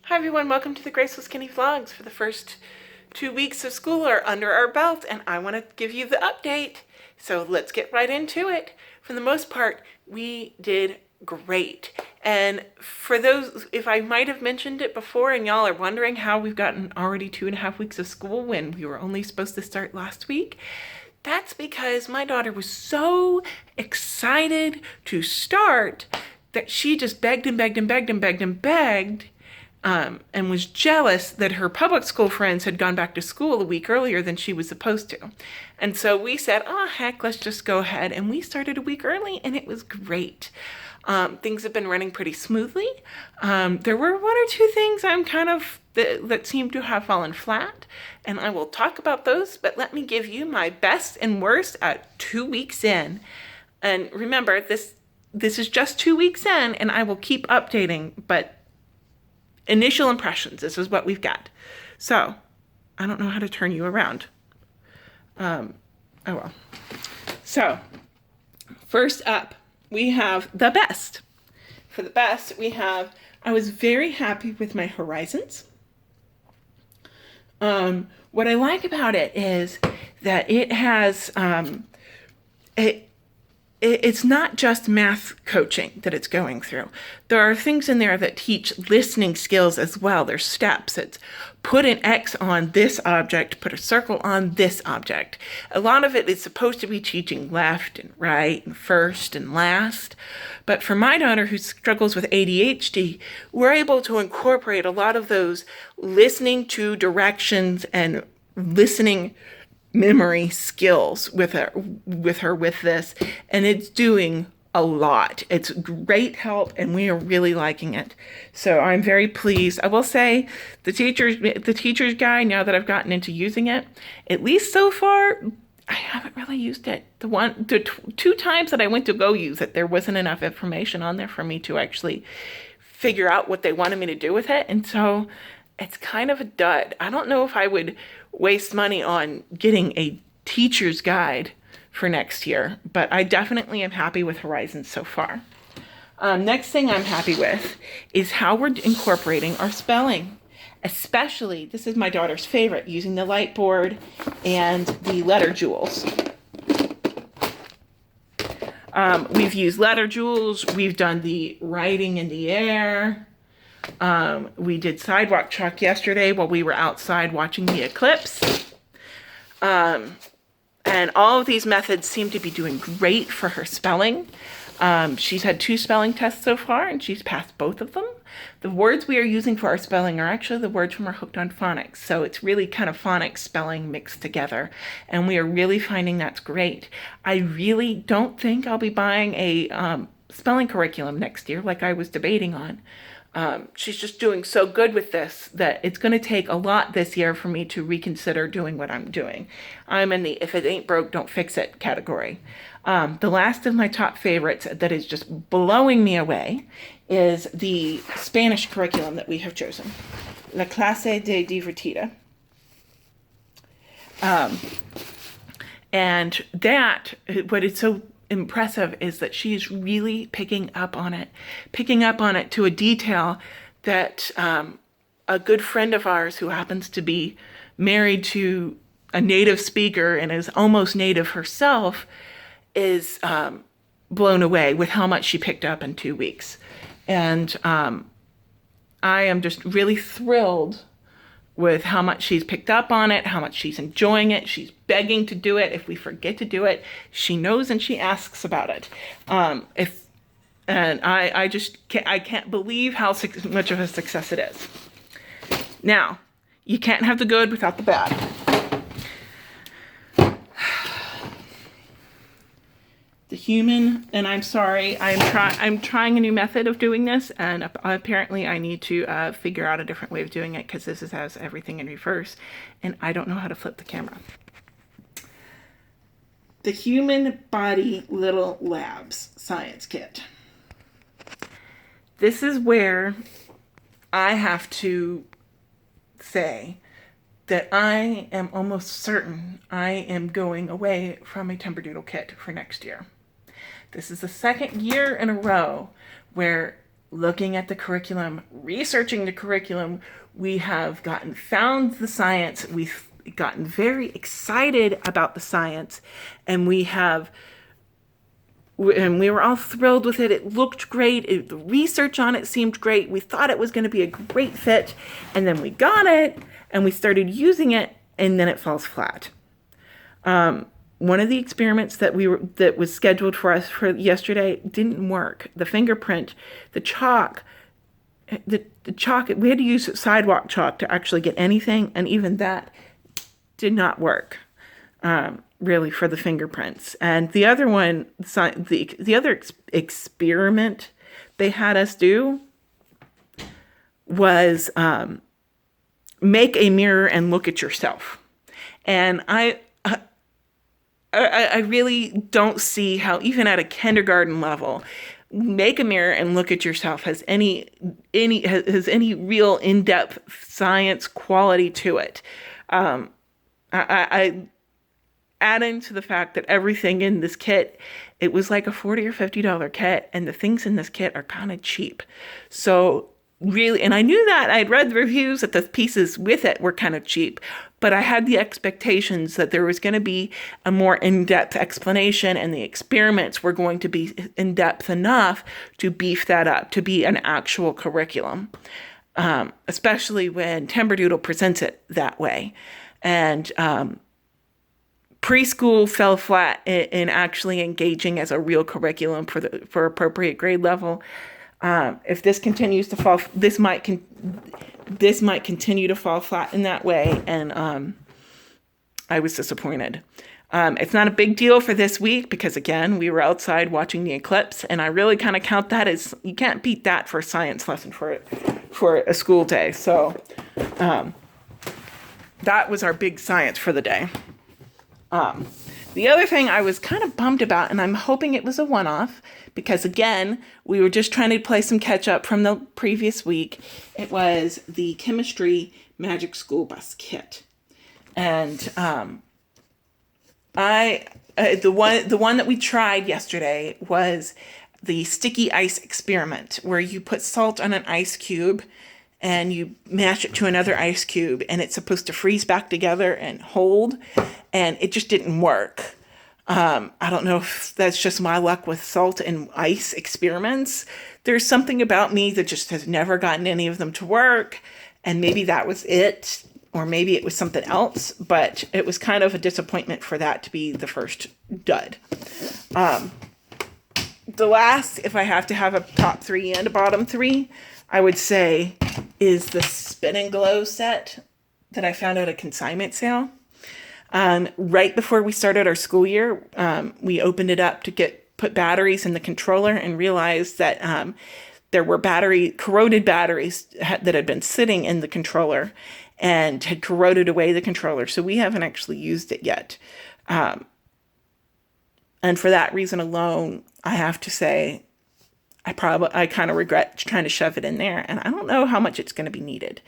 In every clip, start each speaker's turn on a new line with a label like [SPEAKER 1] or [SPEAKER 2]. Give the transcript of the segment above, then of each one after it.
[SPEAKER 1] Hi everyone, welcome to the Graceful Skinny Vlogs. For the first 2 weeks of school are under our belt, and I want to give you the update. So let's get right into it. For the most part, we did great. And for those, if I might have mentioned it before and y'all are wondering how we've gotten already 2.5 weeks of school when we were only supposed to start last week, that's because my daughter was so excited to start that she just begged and begged and begged and begged and begged, and was jealous that her public school friends had gone back to school a week earlier than she was supposed to. And so we said, oh, heck, let's just go ahead. And we started a week early, and it was great. Things have been running pretty smoothly. There were one or two things I'm kind of that seem to have fallen flat, and I will talk about those, but let me give you my best and worst at 2 weeks in. And remember, this is just 2 weeks in, and I will keep updating, but initial impressions, this is what we've got. So, I don't know how to turn you around. Oh well. So, first up, we have the best. For the best, we have, I was very happy with my horizons. What I like about it is that it has, it's not just math coaching that it's going through. There are things in there that teach listening skills as well. There's steps. It's put an X on this object, put a circle on this object. A lot of it is supposed to be teaching left and right and first and last. But for my daughter who struggles with ADHD, we're able to incorporate a lot of those listening to directions and listening memory skills with her with this, and it's doing a lot. It's great help, and we are really liking it. So I'm very pleased. I will say the teacher's guide, now that I've gotten into using it, at least so far, I haven't really used it. The two times that I went to go use it, there wasn't enough information on there for me to actually figure out what they wanted me to do with it, and so it's kind of a dud. I don't know if I would waste money on getting a teacher's guide for next year, but I definitely am happy with Horizons so far. Next thing I'm happy with is how we're incorporating our spelling. Especially, this is my daughter's favorite, using the light board and the letter jewels. We've used letter jewels, we've done the writing in the air. We did sidewalk chalk yesterday while we were outside watching the eclipse. And all of these methods seem to be doing great for her spelling. She's had 2 spelling tests so far, and she's passed both of them. The words we are using for our spelling are actually the words from our Hooked on Phonics. So it's really kind of phonics spelling mixed together. And we are really finding that's great. I really don't think I'll be buying a spelling curriculum next year like I was debating on. She's just doing so good with this that it's going to take a lot this year for me to reconsider doing what I'm doing. I'm in the if it ain't broke, don't fix it category. The last of my top favorites that is just blowing me away is the Spanish curriculum that we have chosen, La Clase de Divertida. And that, what is so impressive is that she's really picking up on it to a detail that a good friend of ours who happens to be married to a native speaker and is almost native herself is blown away with how much she picked up in 2 weeks. And I am just really thrilled with how much she's picked up on it, how much she's enjoying it. She's begging to do it. If we forget to do it, she knows and she asks about it. I can't believe how much of a success it is. Now, you can't have the good without the bad. The human, and I'm sorry, I'm trying a new method of doing this, and apparently I need to figure out a different way of doing it because this has everything in reverse, and I don't know how to flip the camera. The Human Body Little Labs Science Kit. This is where I have to say that I am almost certain I am going away from a Timberdoodle kit for next year. This is the second year in a row where looking at the curriculum, researching the curriculum. We have found the science. We've gotten very excited about the science, and we were all thrilled with it. It looked great. The research on it seemed great. We thought it was going to be a great fit, and then we got it, and we started using it, and then it falls flat. One of the experiments that was scheduled for us for yesterday didn't work. The fingerprint, the chalk, the chalk. We had to use sidewalk chalk to actually get anything, and even that did not work. Really, for the fingerprints. And the other one, the other experiment they had us do was make a mirror and look at yourself. And I really don't see how, even at a kindergarten level, make a mirror and look at yourself has any real in-depth science quality to it. Adding to the fact that everything in this kit, it was like a $40 or $50 kit, and the things in this kit are kind of cheap. So really, and I knew that. I'd read the reviews that the pieces with it were kind of cheap, but I had the expectations that there was going to be a more in-depth explanation, and the experiments were going to be in-depth enough to beef that up, to be an actual curriculum, especially when Timberdoodle presents it that way. And preschool fell flat in actually engaging as a real curriculum for appropriate grade level. If this continues to fall, this might continue to fall flat in that way, and I was disappointed. It's not a big deal for this week because, again, we were outside watching the eclipse, and I really kind of count that as, you can't beat that for a science lesson for a school day. So that was our big science for the day. The other thing I was kind of bummed about, and I'm hoping it was a one-off, because again, we were just trying to play some catch up from the previous week. It was the chemistry Magic School Bus kit. And the one that we tried yesterday was the sticky ice experiment, where you put salt on an ice cube and you mash it to another ice cube, and it's supposed to freeze back together and hold, and it just didn't work. I don't know if that's just my luck with salt and ice experiments. There's something about me that just has never gotten any of them to work, and maybe that was it, or maybe it was something else, but it was kind of a disappointment for that to be the first dud. The last, if I have to have a top 3 and a bottom 3, I would say is the Spin and Glow set that I found at a consignment sale. Right before we started our school year, we opened it up to put batteries in the controller, and realized that there were corroded batteries that had been sitting in the controller and had corroded away the controller. So we haven't actually used it yet. And for that reason alone, I have to say, I kind of regret trying to shove it in there, and I don't know how much it's going to be needed.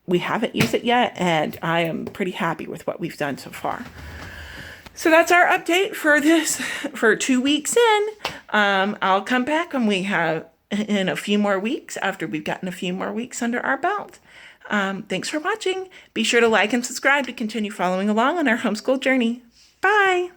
[SPEAKER 1] We haven't used it yet, and I am pretty happy with what we've done so far. So that's our update for 2 weeks in. I'll come back when we have in a few more weeks, after we've gotten a few more weeks under our belt. Thanks for watching. Be sure to like and subscribe to continue following along on our homeschool journey. Bye.